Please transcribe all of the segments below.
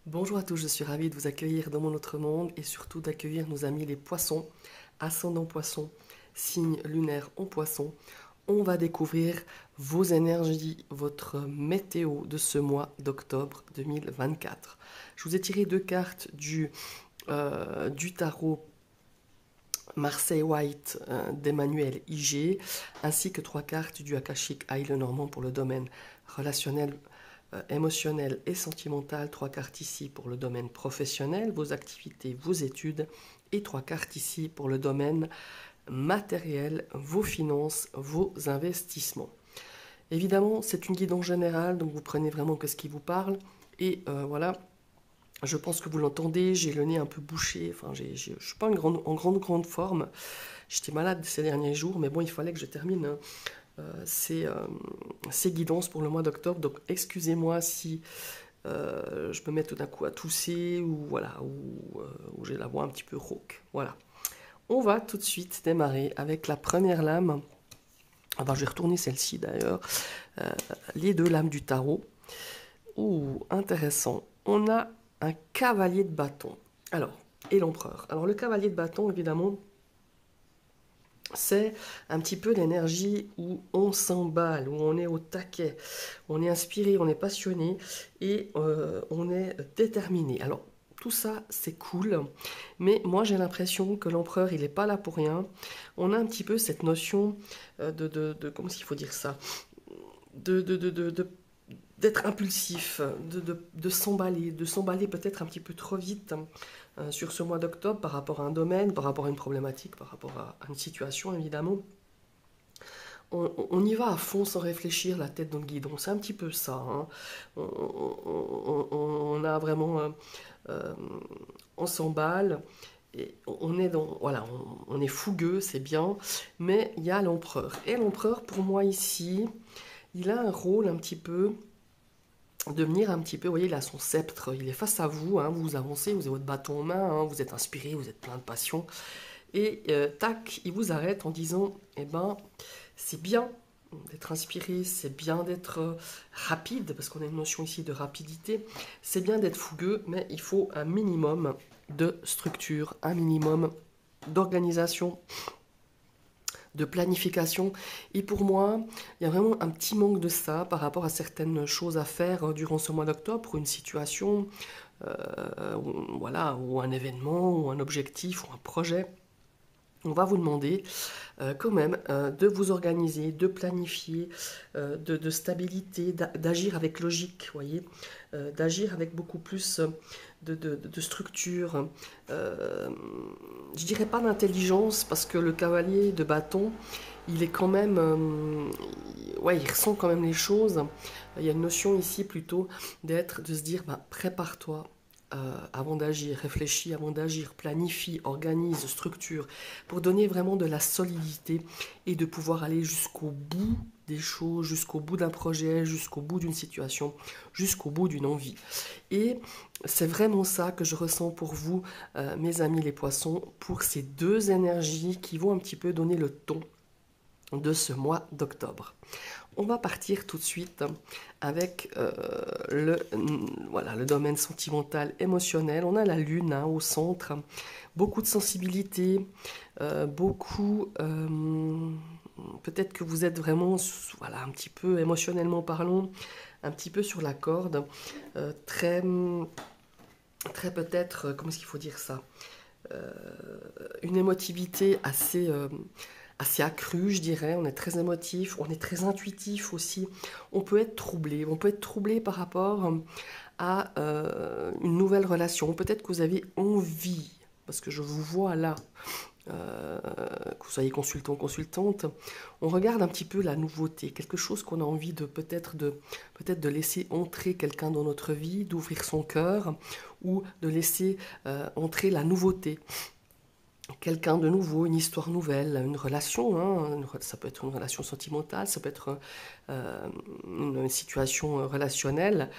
Bonjour à tous, je suis ravie de vous accueillir dans mon autre monde et surtout d'accueillir nos amis les poissons, ascendant poisson, signe lunaire en poisson. On va découvrir vos énergies, votre météo de ce mois d'octobre 2024. Je vous ai tiré deux cartes du tarot Marseille White d'Emmanuel IG, ainsi que trois cartes du Akashic Eye Lenormand pour le domaine relationnel, émotionnel et sentimental. Trois cartes ici pour le domaine professionnel, vos activités, vos études, et trois cartes ici pour le domaine matériel, vos finances, vos investissements. Évidemment, c'est une guidance générale, donc vous prenez vraiment que ce qui vous parle. Et voilà, je pense que vous l'entendez, j'ai le nez un peu bouché, enfin, je ne suis pas en grande forme. J'étais malade ces derniers jours, mais bon, il fallait que je termine ces guidances pour le mois d'octobre. Donc, excusez-moi si je me mets tout d'un coup à tousser ou voilà, ou j'ai la voix un petit peu rauque. Voilà. On va tout de suite démarrer avec la première lame. Enfin, je vais retourner celle-ci d'ailleurs. Les deux lames du tarot. Ouh, intéressant. On a un cavalier de bâton. Alors, et l'empereur. Alors, le cavalier de bâton, évidemment, c'est un petit peu l'énergie où on s'emballe, où on est au taquet, on est inspiré, on est passionné et on est déterminé. Alors, tout ça, c'est cool, mais moi j'ai l'impression que l'empereur, il n'est pas là pour rien. On a un petit peu cette notion comment est-ce qu'il faut dire ça, de, de, de, de, de d'être impulsif, de s'emballer peut-être un petit peu trop vite sur ce mois d'octobre par rapport à un domaine, par rapport à une problématique, par rapport à une situation évidemment. On y va à fond sans réfléchir, la tête dans le guidon, c'est un petit peu ça. Hein. On a vraiment... euh, on s'emballe, et on est dans... Voilà, on est fougueux, c'est bien, mais il y a l'empereur. Et l'empereur, pour moi ici, il a un rôle un petit peu de venir un petit peu, vous voyez, il a son sceptre, il est face à vous, hein, vous avancez, vous avez votre bâton en main, hein, vous êtes inspiré, vous êtes plein de passion, et tac, il vous arrête en disant, eh ben, c'est bien d'être inspiré, c'est bien d'être rapide, parce qu'on a une notion ici de rapidité, c'est bien d'être fougueux, mais il faut un minimum de structure, un minimum d'organisation, de planification. Et pour moi, il y a vraiment un petit manque de ça par rapport à certaines choses à faire durant ce mois d'octobre, pour une situation, voilà, ou un événement, ou un objectif, ou un projet. On va vous demander quand même de vous organiser, de planifier, de stabilité, d'agir avec logique, voyez, d'agir avec beaucoup plus de structure. Je dirais pas d'intelligence parce que le cavalier de bâton, il est quand même, ouais, il ressent quand même les choses. Il y a une notion ici plutôt de se dire, bah, prépare-toi avant d'agir, réfléchis avant d'agir, planifie, organise, structure, pour donner vraiment de la solidité et de pouvoir aller jusqu'au bout des choses, jusqu'au bout d'un projet, jusqu'au bout d'une situation, jusqu'au bout d'une envie. Et c'est vraiment ça que je ressens pour vous, mes amis les poissons, pour ces deux énergies qui vont un petit peu donner le ton de ce mois d'octobre. On va partir tout de suite avec voilà, le domaine sentimental, émotionnel. On a la lune hein, au centre, beaucoup de sensibilité, beaucoup... peut-être que vous êtes vraiment, voilà, un petit peu émotionnellement parlant, un petit peu sur la corde, très, très peut-être, comment est-ce qu'il faut dire ça, une émotivité assez accrue, je dirais. On est très émotif, on est très intuitif aussi. On peut être troublé par rapport à une nouvelle relation. Peut-être que vous avez envie, parce que je vous vois là, que vous soyez consultant, consultante, on regarde un petit peu la nouveauté, quelque chose qu'on a envie de laisser entrer quelqu'un dans notre vie, d'ouvrir son cœur, ou de laisser entrer la nouveauté. Quelqu'un de nouveau, une histoire nouvelle, une relation, hein, ça peut être une relation sentimentale, ça peut être une situation relationnelle,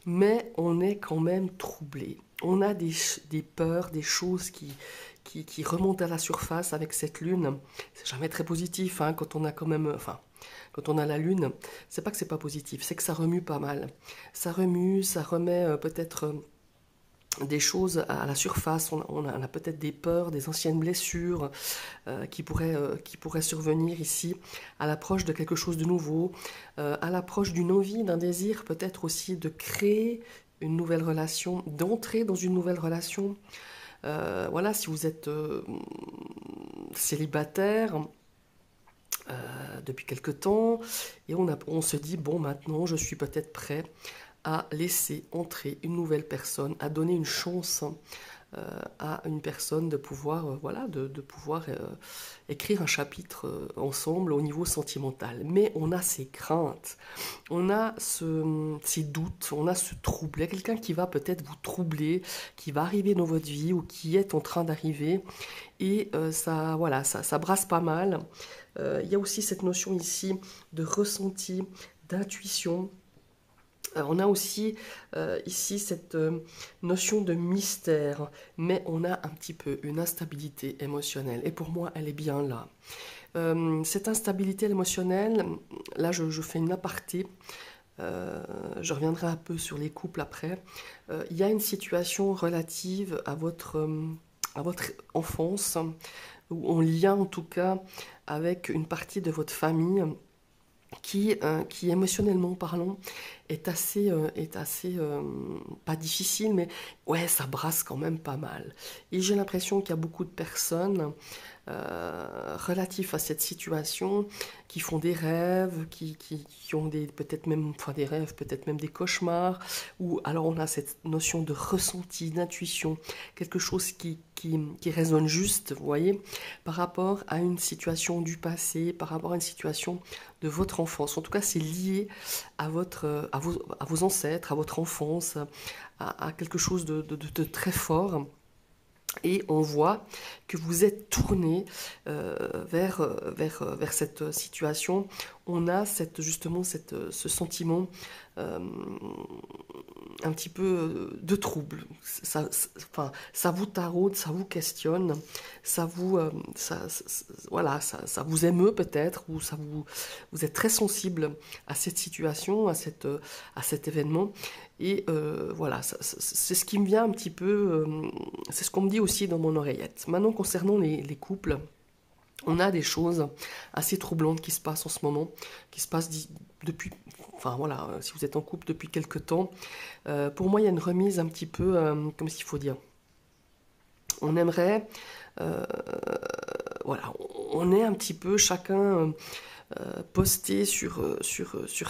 mais on est quand même troublé. On a des peurs, des choses qui remontent à la surface avec cette lune. C'est jamais très positif hein, quand on a quand même, enfin, quand on a la lune, c'est pas que c'est pas positif, c'est que ça remue pas mal. Ça remue, ça remet peut-être des choses à la surface, on a peut-être des peurs, des anciennes blessures qui pourraient survenir ici, à l'approche de quelque chose de nouveau, à l'approche d'une envie, d'un désir peut-être aussi de créer une nouvelle relation, d'entrer dans une nouvelle relation. Voilà, si vous êtes célibataire depuis quelque temps, et on se dit, bon, maintenant je suis peut-être prêt à laisser entrer une nouvelle personne, à donner une chance à une personne de pouvoir, voilà, de pouvoir écrire un chapitre ensemble au niveau sentimental. Mais on a ces craintes, on a ces doutes, on a ce trouble. Il y a quelqu'un qui va peut-être vous troubler, qui va arriver dans votre vie ou qui est en train d'arriver. Et ça, voilà, ça brasse pas mal. Il y a aussi cette notion ici de ressenti, d'intuition. On a aussi ici cette notion de mystère, mais on a un petit peu une instabilité émotionnelle. Et pour moi, elle est bien là. Cette instabilité émotionnelle, là je fais une aparté, je reviendrai un peu sur les couples après. Il y a une situation relative à votre enfance, ou en lien en tout cas avec une partie de votre famille qui émotionnellement parlant, est assez pas difficile, mais ouais, ça brasse quand même pas mal. Et j'ai l'impression qu'il y a beaucoup de personnes relatifs à cette situation qui font des rêves, qui ont peut-être même, enfin des rêves, peut-être même des cauchemars, ou alors on a cette notion de ressenti, d'intuition, quelque chose qui résonne juste, vous voyez, par rapport à une situation du passé, par rapport à une situation de votre enfance. En tout cas, c'est lié à vos ancêtres, à votre enfance, à quelque chose de très fort. Et on voit que vous êtes tourné vers cette situation. On a justement ce sentiment un petit peu de trouble. Ça vous taraude, ça vous questionne, voilà, ça vous émeut peut-être, ou vous êtes très sensible à cette situation, à cet événement. Et voilà, c'est ce qui me vient un petit peu, c'est ce qu'on me dit aussi dans mon oreillette. Maintenant, concernant les couples, on a des choses assez troublantes qui se passent en ce moment, qui se passent depuis, enfin voilà, si vous êtes en couple depuis quelque temps. Pour moi, il y a une remise un petit peu, comment est-ce qu'il faut dire? On aimerait, voilà, on est un petit peu chacun posté sur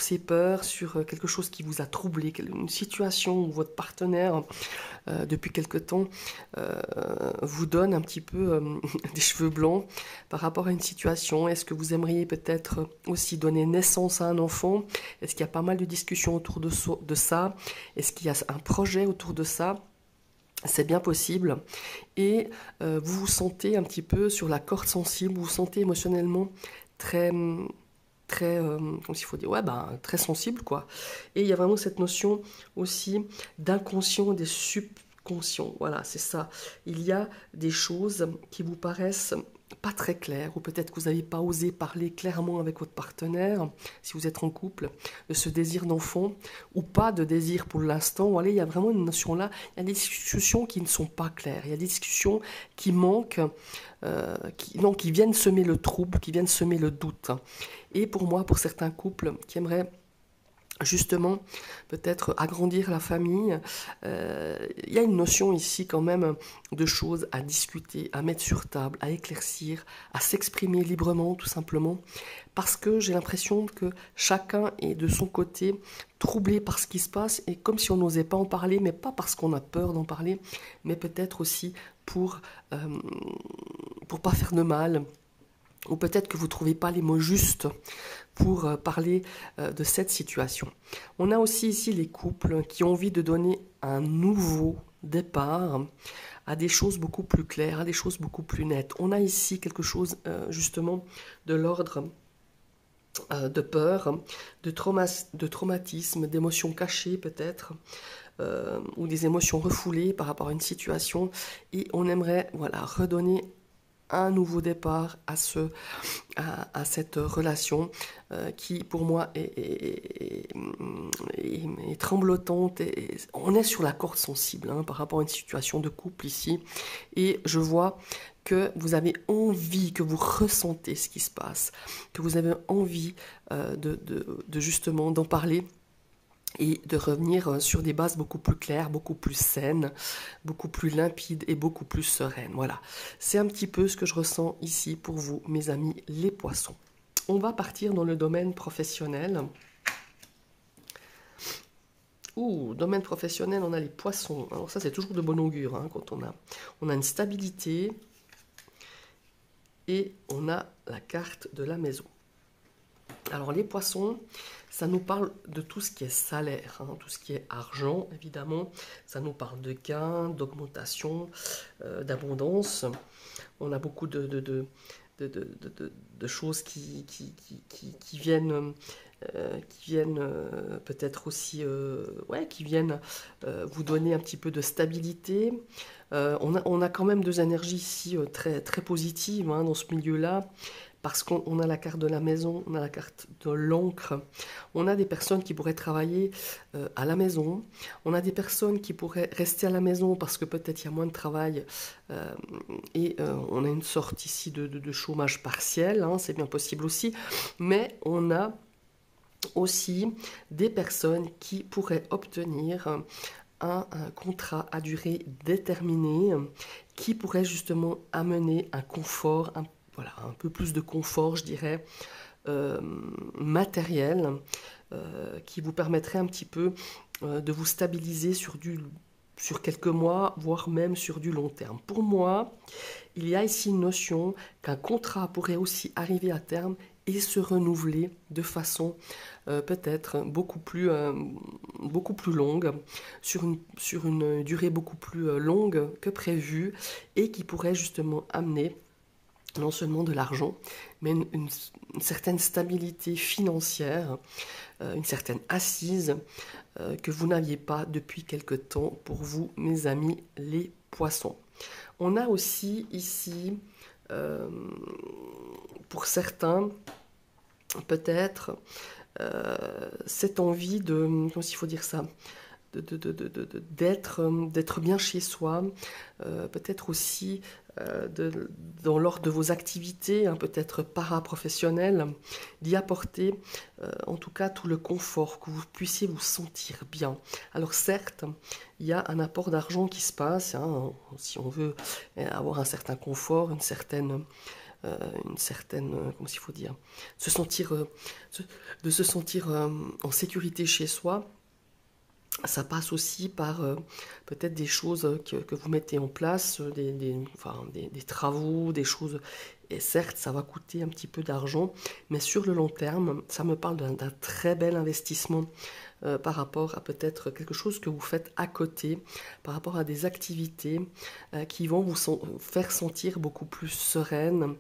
ses peurs, sur quelque chose qui vous a troublé, une situation où votre partenaire, depuis quelque temps, vous donne un petit peu des cheveux blancs par rapport à une situation. Est-ce que vous aimeriez peut-être aussi donner naissance à un enfant? Est-ce qu'il y a pas mal de discussions autour de ça? Est-ce qu'il y a un projet autour de ça? C'est bien possible. Et vous vous sentez un petit peu sur la corde sensible, vous vous sentez émotionnellement très, comment il faut dire, ouais, très sensible, quoi. Et il y a vraiment cette notion aussi d'inconscient et des subconscients. Voilà, c'est ça. Il y a des choses qui vous paraissent pas très claires, ou peut-être que vous n'avez pas osé parler clairement avec votre partenaire, si vous êtes en couple, de ce désir d'enfant, ou pas de désir pour l'instant. Voilà, il y a vraiment une notion là, il y a des discussions qui ne sont pas claires, il y a des discussions qui manquent, qui viennent semer le trouble, qui viennent semer le doute. Et pour moi, pour certains couples qui aimeraient justement peut-être agrandir la famille, il y a une notion ici quand même de choses à discuter, à mettre sur table, à éclaircir, à s'exprimer librement tout simplement, parce que j'ai l'impression que chacun est de son côté troublé par ce qui se passe, et comme si on n'osait pas en parler, mais pas parce qu'on a peur d'en parler, mais peut-être aussi pour pas faire de mal, ou peut-être que vous ne trouvez pas les mots justes pour parler de cette situation. On a aussi ici les couples qui ont envie de donner un nouveau départ à des choses beaucoup plus claires, à des choses beaucoup plus nettes. On a ici quelque chose justement de l'ordre de peur, de traumatisme, d'émotions cachées peut-être, ou des émotions refoulées par rapport à une situation, et on aimerait, voilà, redonner un nouveau départ à cette relation qui, pour moi, est tremblotante. On est sur la corde sensible par rapport à une situation de couple ici. Et je vois que vous avez envie, que vous ressentez ce qui se passe, que vous avez envie de justement d'en parler et de revenir sur des bases beaucoup plus claires, beaucoup plus saines, beaucoup plus limpides et beaucoup plus sereines. Voilà, c'est un petit peu ce que je ressens ici pour vous, mes amis les poissons. On va partir dans le domaine professionnel. Domaine professionnel, on a les poissons. Alors ça, c'est toujours de bon augure quand on a une stabilité et on a la carte de la maison. Alors les poissons, ça nous parle de tout ce qui est salaire, tout ce qui est argent, évidemment. Ça nous parle de gains, d'augmentation, d'abondance. On a beaucoup de choses qui viennent, peut-être aussi, qui viennent vous donner un petit peu de stabilité. On a quand même deux énergies ici très, très positives dans ce milieu-là. Parce qu'on a la carte de la maison, on a la carte de l'encre, on a des personnes qui pourraient travailler à la maison, on a des personnes qui pourraient rester à la maison parce que peut-être il y a moins de travail et on a une sorte ici de chômage partiel, c'est bien possible aussi, mais on a aussi des personnes qui pourraient obtenir un contrat à durée déterminée qui pourrait justement amener un confort, un peu plus de confort, je dirais, matériel, qui vous permettrait un petit peu de vous stabiliser sur quelques mois, voire même sur du long terme. Pour moi, il y a ici une notion qu'un contrat pourrait aussi arriver à terme et se renouveler de façon peut-être beaucoup plus longue, sur une durée beaucoup plus longue que prévu, et qui pourrait justement amener non seulement de l'argent, mais une certaine stabilité financière, une certaine assise que vous n'aviez pas depuis quelque temps pour vous, mes amis les poissons. On a aussi ici, pour certains, peut-être, cette envie de, comment il faut dire ça, d'être bien chez soi, peut-être aussi dans l'ordre de vos activités, peut-être paraprofessionnelles, d'y apporter en tout cas tout le confort, que vous puissiez vous sentir bien. Alors certes, il y a un apport d'argent qui se passe, si on veut avoir un certain confort, une certaine, comment il faut dire, de se sentir en sécurité chez soi. Ça passe aussi par peut-être des choses que vous mettez en place, des travaux, des choses. Et certes, ça va coûter un petit peu d'argent, mais sur le long terme, ça me parle d'un très bel investissement par rapport à peut-être quelque chose que vous faites à côté, par rapport à des activités qui vont vous faire sentir beaucoup plus sereine,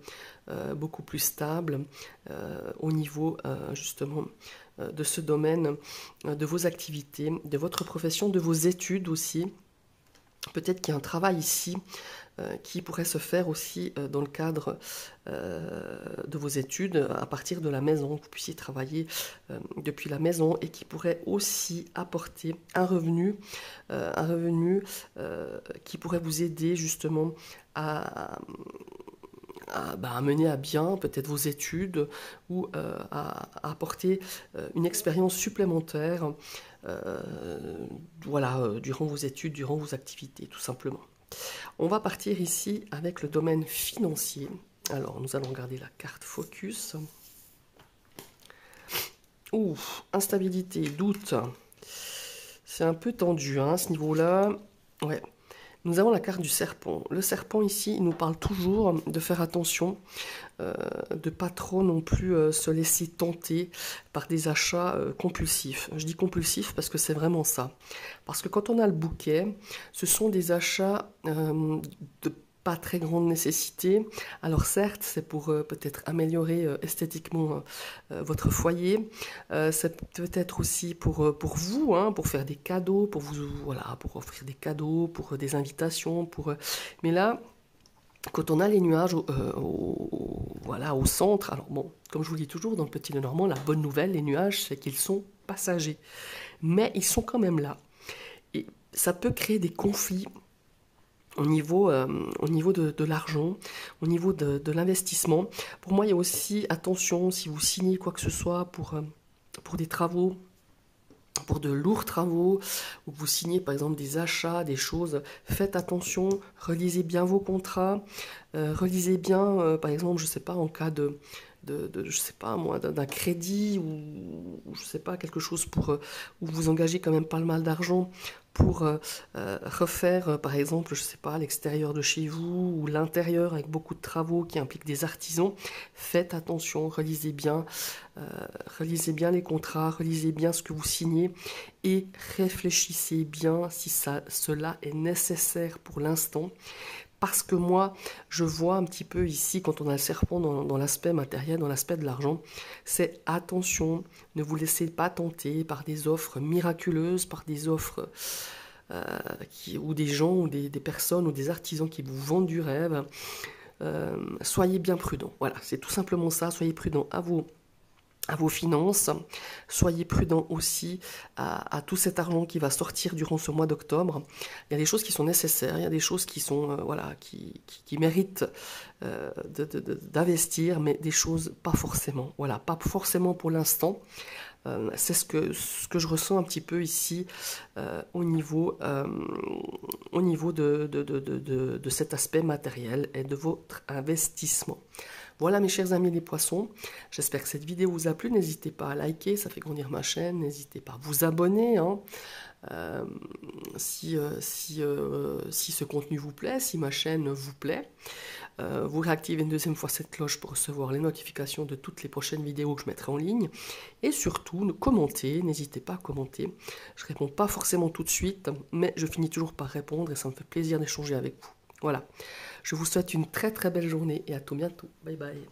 beaucoup plus stable au niveau justement de ce domaine, de vos activités, de votre profession, de vos études aussi. Peut-être qu'il y a un travail ici qui pourrait se faire aussi dans le cadre de vos études à partir de la maison, que vous puissiez travailler depuis la maison, et qui pourrait aussi apporter un revenu qui pourrait vous aider justement à mener à bien peut-être vos études ou à apporter une expérience supplémentaire durant vos études, durant vos activités, tout simplement. On va partir ici avec le domaine financier. Alors, nous allons regarder la carte focus. Instabilité, doute. C'est un peu tendu à ce niveau-là. Ouais. Nous avons la carte du serpent. Le serpent ici, il nous parle toujours de faire attention, de pas trop non plus se laisser tenter par des achats compulsifs. Je dis compulsifs parce que c'est vraiment ça. Parce que quand on a le bouquet, ce sont des achats de pas très grande nécessité. Alors certes, c'est pour peut-être améliorer esthétiquement votre foyer. C'est peut-être aussi pour vous, pour faire des cadeaux, pour offrir des cadeaux, pour des invitations. Mais là, quand on a les nuages voilà, au centre, alors bon, comme je vous dis toujours, dans le Petit Lenormand, la bonne nouvelle, les nuages, c'est qu'ils sont passagers. Mais ils sont quand même là. Et ça peut créer des conflits au niveau de l'argent, au niveau de l'investissement. Pour moi, il y a aussi, attention, si vous signez quoi que ce soit pour des travaux, pour de lourds travaux, ou vous signez par exemple des achats, des choses, faites attention, relisez bien vos contrats, relisez bien, par exemple, je sais pas, en cas je sais pas moi, d'un crédit ou je sais pas, quelque chose où vous engagez quand même pas le mal d'argent pour refaire, par exemple, je sais pas, l'extérieur de chez vous ou l'intérieur avec beaucoup de travaux qui impliquent des artisans. Faites attention, euh, relisez bien les contrats, relisez bien ce que vous signez et réfléchissez bien si cela est nécessaire pour l'instant. Parce que moi, je vois un petit peu ici, quand on a le serpent dans l'aspect matériel, dans l'aspect de l'argent, c'est attention, ne vous laissez pas tenter par des offres miraculeuses, par des offres ou des gens, ou des personnes, ou des artisans qui vous vendent du rêve. Soyez bien prudents. Voilà, c'est tout simplement ça. Soyez prudents à vos finances. Soyez prudents aussi à tout cet argent qui va sortir durant ce mois d'octobre. Il y a des choses qui sont nécessaires, il y a des choses qui sont voilà, qui méritent d'investir, mais des choses pas forcément. Voilà, pas forcément pour l'instant. C'est ce que je ressens un petit peu ici au niveau de cet aspect matériel et de votre investissement. Voilà mes chers amis les poissons, j'espère que cette vidéo vous a plu, n'hésitez pas à liker, ça fait grandir ma chaîne, n'hésitez pas à vous abonner, hein. Si ce contenu vous plaît, si ma chaîne vous plaît, vous réactivez une deuxième fois cette cloche pour recevoir les notifications de toutes les prochaines vidéos que je mettrai en ligne. Et surtout, commentez, n'hésitez pas à commenter. Je ne réponds pas forcément tout de suite, mais je finis toujours par répondre et ça me fait plaisir d'échanger avec vous. Voilà, je vous souhaite une très très belle journée et à tout bientôt. Bye bye.